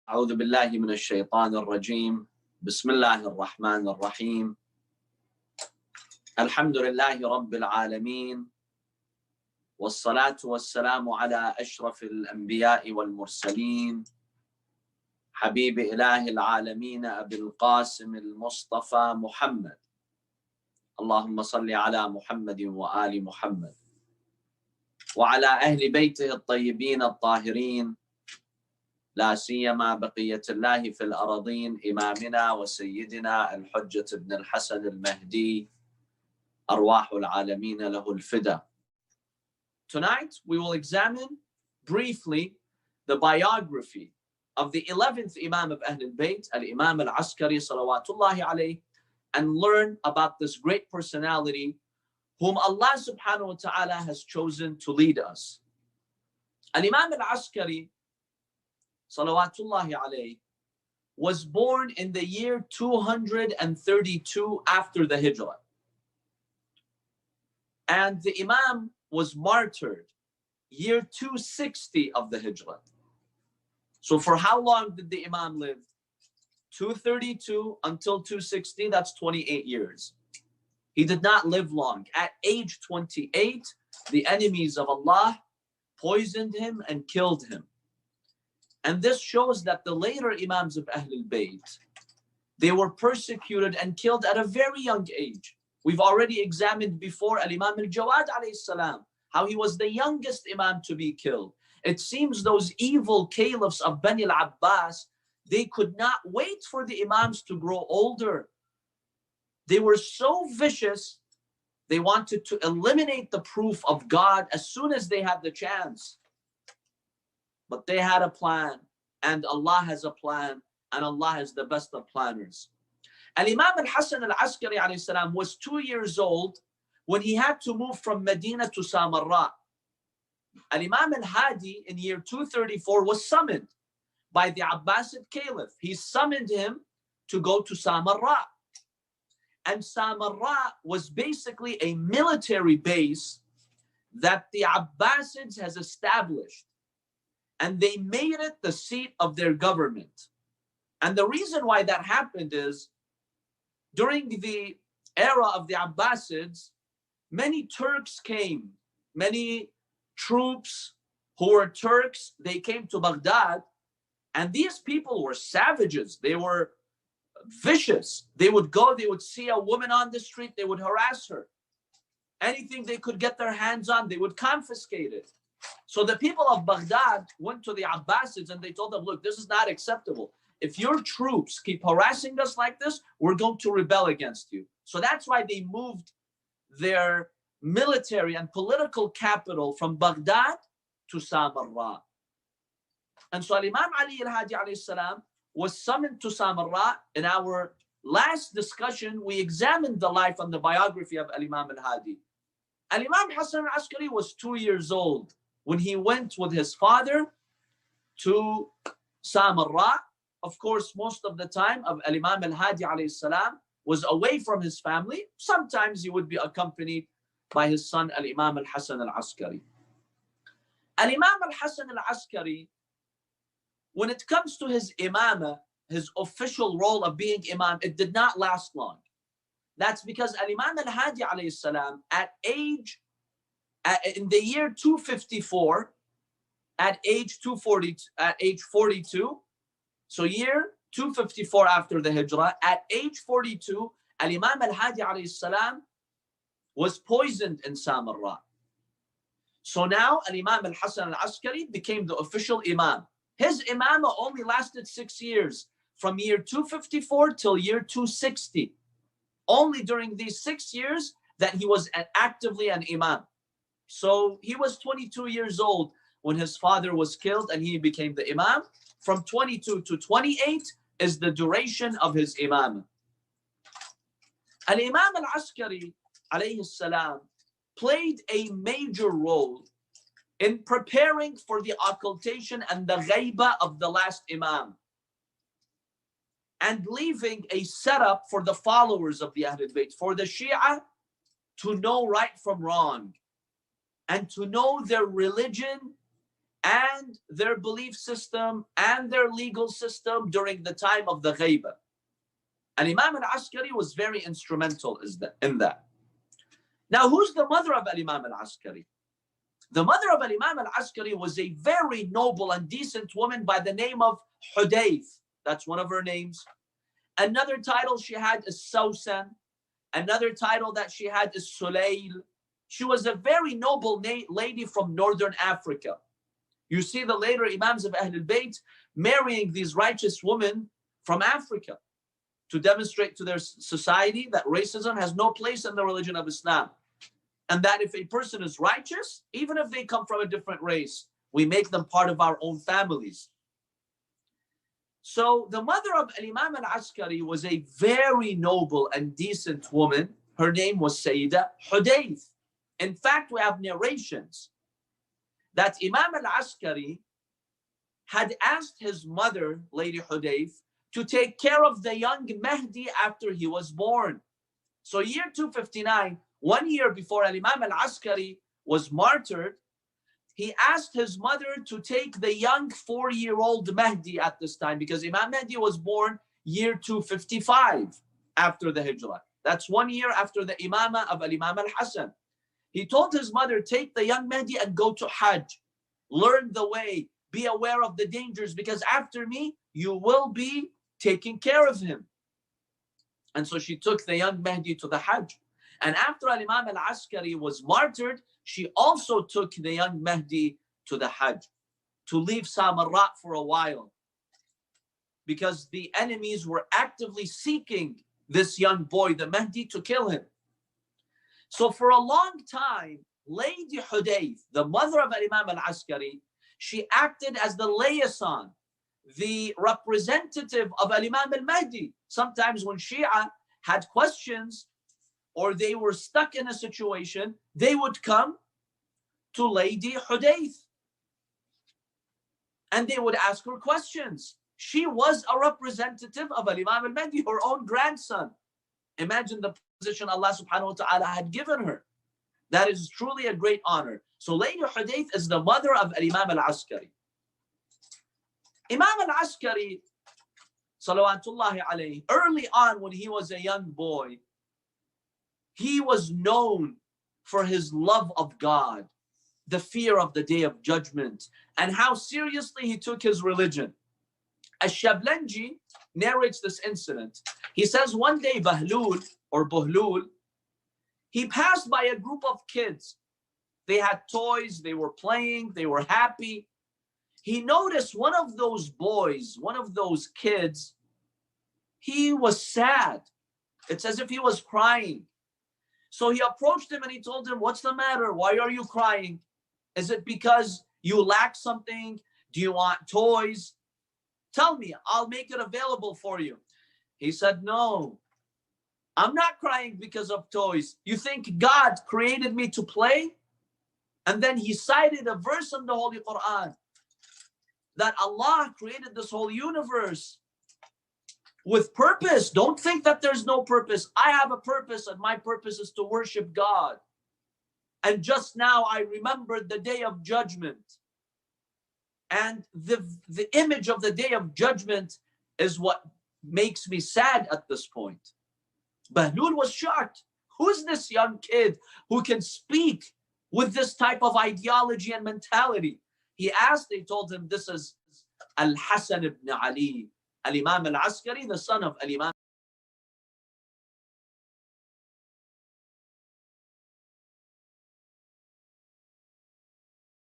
أعوذ بالله من الشيطان الرجيم بسم الله الرحمن الرحيم الحمد لله رب العالمين والصلاة والسلام على أشرف الأنبياء والمرسلين حبيب إله العالمين أبي القاسم المصطفى محمد اللهم صل على محمد وآل محمد وعلى أهل بيته الطيبين الطاهرين لا سيما بقية الله في الأراضين إمامنا وسيدنا الحجة بن الحسن المهدي أرواح العالمين له الفدا. Tonight we will examine briefly the biography of the 11th Imam of Ahl al-Bayt, Al-Imam Al-Askary salawatullahi alayh, and learn about this great personality whom Allah subhanahu wa ta'ala has chosen to lead us. Al-Imam Al-Askary salawatullahi alayh was born in the year 232 after the Hijrah. And the Imam was martyred year 260 of the Hijrah. So for how long did the Imam live? 232 until 260, that's 28 years. He did not live long. At age 28, the enemies of Allah poisoned him and killed him. And this shows that the later Imams of Ahl al-Bayt, they were persecuted and killed at a very young age. We've already examined before Al-Imam al-Jawad alayhi salam, how he was the youngest Imam to be killed. It seems those evil caliphs of Bani al-Abbas, they could not wait for the Imams to grow older. They were so vicious, they wanted to eliminate the proof of God as soon as they had the chance. But they had a plan, and Allah has a plan, and Allah is the best of planners. Al-Imam Al-Hassan Al-Askary alayhi salam was 2 years old when he had to move from Medina to Samarra. Al-Imam Al-Hadi in year 234 was summoned by the Abbasid Caliph. He summoned him to go to Samarra. And Samarra was basically a military base that the Abbasids has established. And they made it the seat of their government. And the reason why that happened is during the era of the Abbasids, many Turks came, many troops who were Turks, they came to Baghdad, and these people were savages. They were vicious. They would go, they would see a woman on the street, they would harass her. Anything they could get their hands on, they would confiscate it. So the people of Baghdad went to the Abbasids and they told them, look, this is not acceptable. If your troops keep harassing us like this, we're going to rebel against you. So that's why they moved their military and political capital from Baghdad to Samarra. And so Imam Ali al-Hadi alayhi salam was summoned to Samarra. In our last discussion, we examined the life and the biography of Imam al-Hadi. Imam Hassan al-Askary was 2 years old when he went with his father to Samarra. Of course, most of the time of Imam al-Hadi alayhi salam was away from his family. Sometimes he would be accompanied by his son Imam al-Hassan al-Askary. Imam al-Hassan al-Askary, when it comes to his imamah, his official role of being imam, it did not last long. That's because Imam al-Hadi alayhi salam in the year 254, at age 42, so year 254 after the Hijrah, at age 42, Imam al-Hadi alayhi salam was poisoned in Samarra. So now Imam al-Hassan al-Askary became the official Imam. His imamah only lasted 6 years, from year 254 till year 260. Only during these 6 years that he was actively an Imam. So he was 22 years old when his father was killed and he became the Imam. From 22 to 28 is the duration of his Imam. Al-Imam al-Askary alayhi salam played a major role in preparing for the occultation and the ghaibah of the last Imam, and leaving a setup for the followers of the Ahlul Bayt, for the Shia to know right from wrong, and to know their religion and their belief system and their legal system during the time of the Ghaiba. And Imam Al-Askary was very instrumental in that. Now, who's the mother of Imam Al-Askary? The mother of Imam Al-Askary was a very noble and decent woman by the name of Hudayth. That's one of her names. Another title she had is Sawsan. Another title that she had is Sulayl. She was a very noble lady from northern Africa. You see the later Imams of Ahlul Bayt marrying these righteous women from Africa to demonstrate to their society that racism has no place in the religion of Islam. And that if a person is righteous, even if they come from a different race, we make them part of our own families. So the mother of Imam Al-Askary was a very noble and decent woman. Her name was Sayyida Hudayth. In fact, we have narrations that Imam Al-Askary had asked his mother, Lady Hudayth, to take care of the young Mahdi after he was born. So year 259, 1 year before Imam Al-Askary was martyred, he asked his mother to take the young 4-year-old Mahdi at this time, because Imam Mahdi was born year 255 after the Hijrah. That's 1 year after the Imamah of Imam Hassan. He told his mother, take the young Mahdi and go to Hajj. Learn the way, be aware of the dangers, because after me, you will be taking care of him. And so she took the young Mahdi to the Hajj. And after Imam Al-Askary was martyred, she also took the young Mahdi to the Hajj, to leave Samarra for a while, because the enemies were actively seeking this young boy, the Mahdi, to kill him. So for a long time, Lady Hudayth, the mother of Imam Al-Askary, she acted as the liaison, the representative of Imam Al-Mahdi. Sometimes when Shia had questions or they were stuck in a situation, they would come to Lady Hudayth and they would ask her questions. She was a representative of Imam Al-Mahdi, her own grandson. Imagine the position Allah subhanahu wa ta'ala had given her. That is truly a great honor. So Lady Hudayth is the mother of Imam Al-Askary. Imam Al-Askary, salawatullahi alayhi, early on when he was a young boy, he was known for his love of God, the fear of the Day of Judgment, and how seriously he took his religion. Ash-Shablanji narrates this incident. He says one day Bahlul or Buhlul, he passed by a group of kids. They had toys, they were playing, they were happy. He noticed one of those boys, one of those kids, he was sad. It's as if he was crying. So he approached him and he told him, what's the matter? Why are you crying? Is it because you lack something? Do you want toys? Tell me, I'll make it available for you. He said, no, I'm not crying because of toys. You think God created me to play? And then he cited a verse in the Holy Quran that Allah created this whole universe with purpose. Don't think that there's no purpose. I have a purpose, and my purpose is to worship God. And just now I remembered the Day of Judgment. And the image of the Day of Judgment is what makes me sad at this point. Bahlul was shocked. Who's this young kid who can speak with this type of ideology and mentality? He asked, they told him, this is Al-Hassan ibn Ali, Al-Imam Al-Askary, the son of Al-Imam